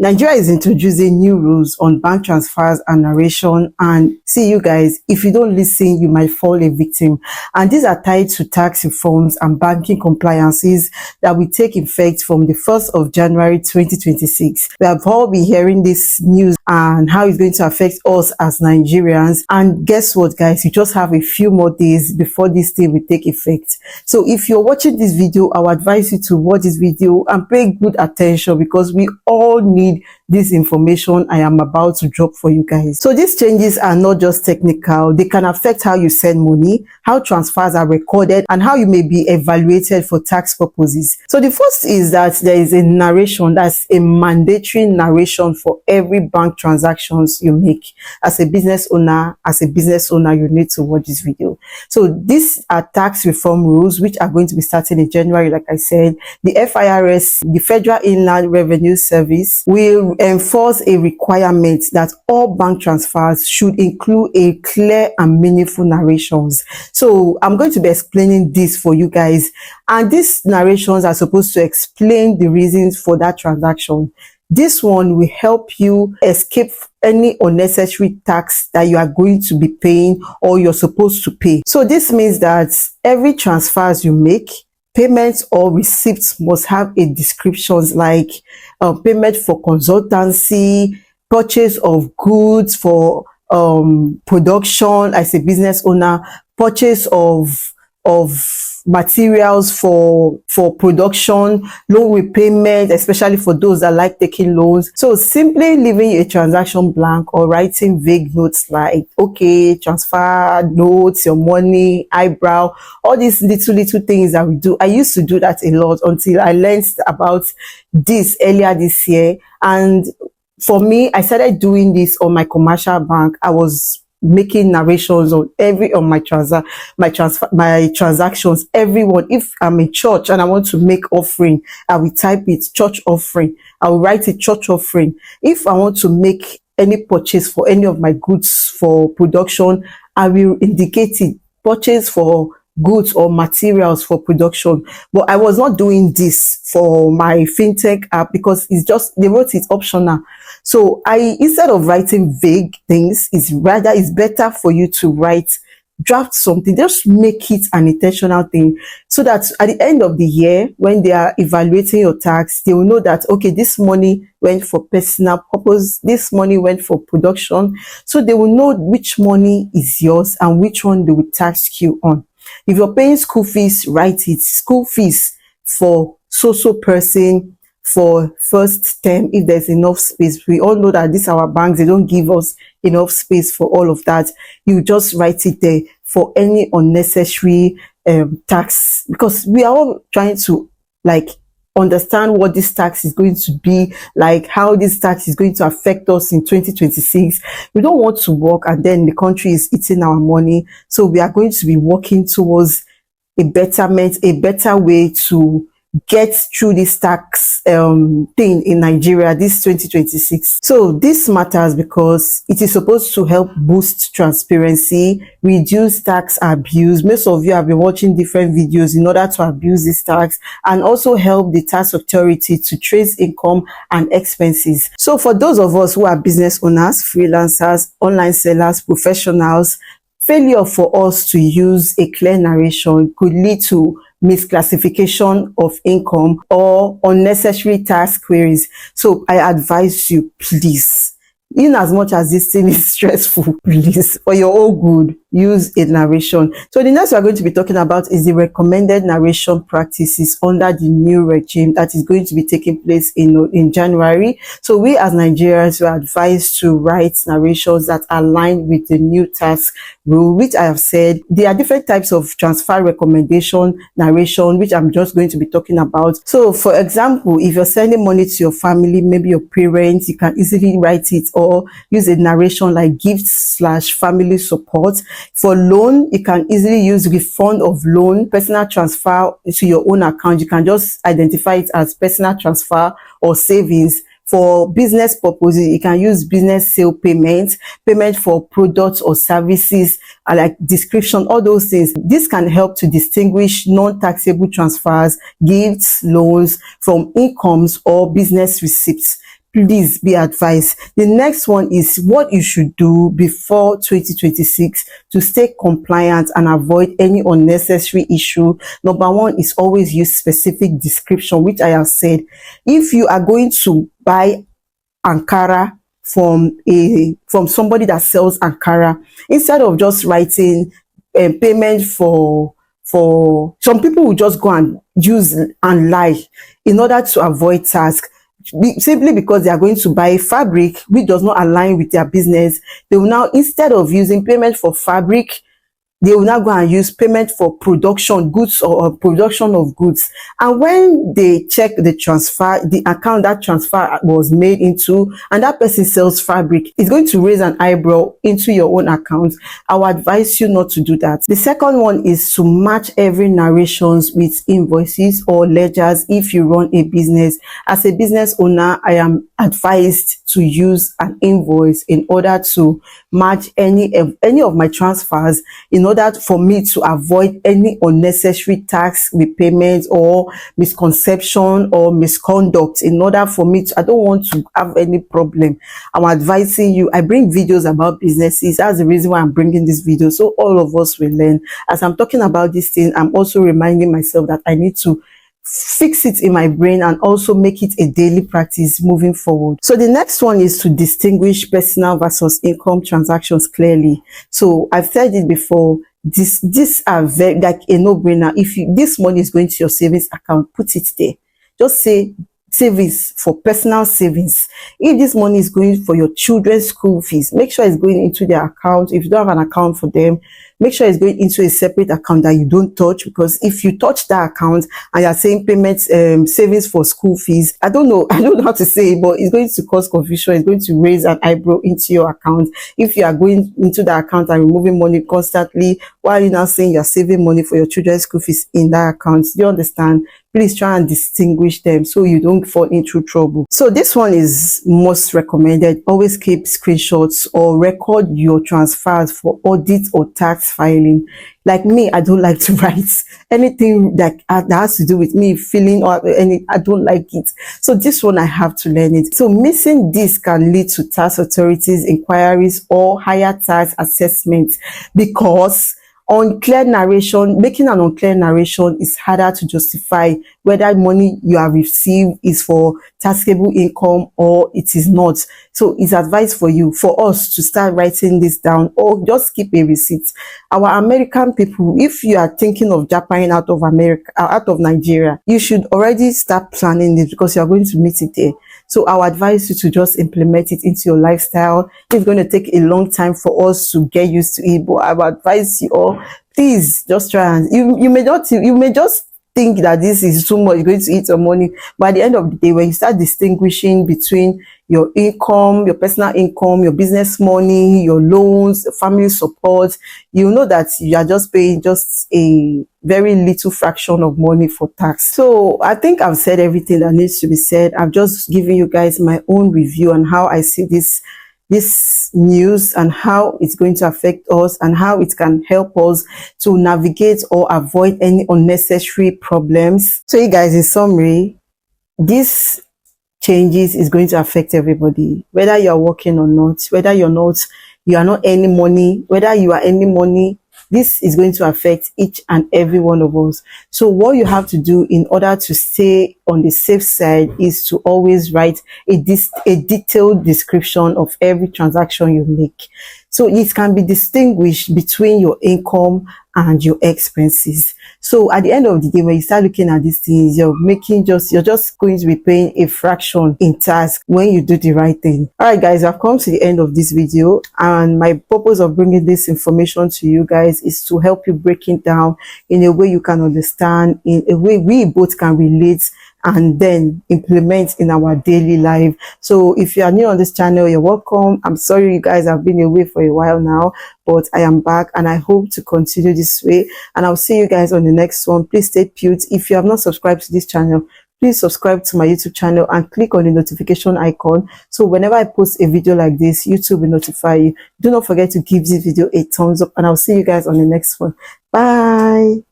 Nigeria is introducing new rules on bank transfers and narration, and see you guys, if you don't listen, you might fall a victim. And these are tied to tax reforms and banking compliances that will take effect from the 1st of January 2026. We have all been hearing this news and how it's going to affect us as Nigerians. And guess what, guys? You just have a few more days before this thing will take effect. So if you're watching this video, I would advise you to watch this video and pay good attention, because we all need this information I am about to drop for you guys. So these changes are not just technical. They can affect how you send money, how transfers are recorded, and how you may be evaluated for tax purposes. So the first is that there is a narration. That's a mandatory narration for every bank transactions you make. As a business owner, you need to watch this video. So these are tax reform rules which are going to be starting in January. Like I said, the FIRS, the Federal Inland Revenue Service, will enforce a requirement that all bank transfers should include a clear and meaningful narrations. So I'm going to be explaining this for you guys, and these narrations are supposed to explain the reasons for that transaction. This one will help you escape any unnecessary tax that you are going to be paying or you're supposed to pay. So this means that every transfers you make, payments or receipts must have a descriptions like payment for consultancy, purchase of goods for production as a business owner, purchase of materials for production, loan repayment, especially for those that like taking loans. So simply leaving a transaction blank or writing vague notes like, okay, transfer notes, your money, eyebrow, all these little things that we do. I used to do that a lot until I learned about this earlier this year. And for me, I started doing this on my commercial bank. I was making narrations on my transactions. Everyone, if I'm in church and I want to make offering, I will type it church offering. I will write it church offering. If I want to make any purchase for any of my goods for production, I will indicate it purchase for goods or materials for production. But I was not doing this for my fintech app because it's just, they wrote it optional. So instead of writing vague things, it's better for you to draft something, just make it an intentional thing, so that at the end of the year, when they are evaluating your tax, they will know that, okay, this money went for personal purpose, this money went for production. So they will know which money is yours and which one they will tax you on. If you're paying school fees, write it. School fees for so person for first term, if there's enough space. We all know that these our banks, they don't give us enough space for all of that. You just write it there for any unnecessary tax, because we are all trying to understand what this tax is going to be, like how this tax is going to affect us in 2026. We don't want to work and then the country is eating our money. So we are going to be working towards a betterment, a better way to get through this tax thing in Nigeria this 2026. So this matters because it is supposed to help boost transparency, reduce tax abuse. Most of you have been watching different videos in order to abuse this tax, and also help the tax authority to trace income and expenses. So for those of us who are business owners, freelancers, online sellers, professionals, failure for us to use a clear narration could lead to misclassification of income or unnecessary tax queries. So I advise you, please, in as much as this thing is stressful, please, for your own good, use a narration. So the next we are going to be talking about is the recommended narration practices under the new regime that is going to be taking place in January. So we as Nigerians were advised to write narrations that align with the new tax rule, which I have said there are different types of transfer recommendation narration, which I'm just going to be talking about. So for example, if you're sending money to your family, maybe your parents, you can easily write it or use a narration like gift/family support. For loan, you can easily use refund of loan, personal transfer to your own account. You can just identify it as personal transfer or savings. For business purposes, you can use business sale payment for products or services, like description, all those things. This can help to distinguish non-taxable transfers, gifts, loans from incomes or business receipts. please be advised. The next one is what you should do before 2026 to stay compliant and avoid any unnecessary issue. Number one is always use specific description, which I have said. If you are going to buy Ankara from somebody that sells Ankara, instead of just writing payment for some people will just go and use and lie in order to avoid tax, simply because they are going to buy fabric which does not align with their business. They will now, instead of using payment for fabric, they will now go and use payment for production goods or production of goods. And when they check the transfer, the account that transfer was made into, and that person sells fabric, it's going to raise an eyebrow into your own account. I would advise you not to do that. The second one is to match every narrations with invoices or ledgers if you run a business. As a business owner, I am advised to use an invoice in order to match any of my transfers, in order for me to avoid any unnecessary tax repayments or misconception or misconduct. In order for me to, I don't want to have any problem. I'm advising you. I bring videos about businesses. That's the reason why I'm bringing this video, so all of us will learn. As I'm talking about this thing, I'm also reminding myself that I need to fix it in my brain and also make it a daily practice moving forward. So the next one is to distinguish personal versus income transactions clearly. So I've said it before, these are very like a no-brainer. If this money is going to your savings account, put it there. Just say savings for personal savings. If this money is going for your children's school fees, make sure it's going into their account. If you don't have an account for them, make sure it's going into a separate account that you don't touch, because if you touch that account and you're saying payments, savings for school fees, I don't know how to say it, but it's going to cause confusion. It's going to raise an eyebrow into your account. If you are going into the account and removing money constantly while you're now saying you're saving money for your children's school fees in that account, do you understand? Please try and distinguish them so you don't fall into trouble. So this one is most recommended. Always keep screenshots or record your transfers for audit or tax filing. Like me, I don't like to write anything that has to do with me filling or any. I don't like it. So this one I have to learn it. So missing this can lead to tax authorities inquiries or higher tax assessments, because unclear narration, making an unclear narration is harder to justify whether money you have received is for taxable income or it is not. So it's advice for you, for us to start writing this down or just keep a receipt. Our American people, if you are thinking of Japan out of America, out of Nigeria, you should already start planning this, because you are going to meet it there. So I would advise you to just implement it into your lifestyle. It's going to take a long time for us to get used to it, but I would advise you all, please just try. And you may just think that this is too much, you're going to eat your money, but at the end of the day, when you start distinguishing between your income, your personal income, your business money, your loans, family support, you know that you are just paying just a very little fraction of money for tax. So I think I've said everything that needs to be said. I've just given you guys my own review on how I see this news and how it's going to affect us and how it can help us to navigate or avoid any unnecessary problems. So you guys, in summary, this changes is going to affect everybody, whether you are working or not, whether you are not earning money, whether you are earning money. This is going to affect each and every one of us. So what you have to do in order to stay on the safe side is to always write a detailed description of every transaction you make, so it can be distinguished between your income and your expenses. So at the end of the day, when you start looking at these things, you're just going to be paying a fraction in tax when you do the right thing. All right, guys, I've come to the end of this video, and my purpose of bringing this information to you guys is to help you break it down in a way you can understand, in a way we both can relate and then implement in our daily life. So if you are new on this channel, you're welcome. I'm sorry you guys have been away for a while now, but I am back and I hope to continue this way, and I'll see you guys on the next one. Please stay tuned. If you have not subscribed to this channel, please subscribe to my YouTube channel and click on the notification icon, so whenever I post a video like this, YouTube will notify you. Do not forget to give this video a thumbs up, and I'll see you guys on the next one. Bye.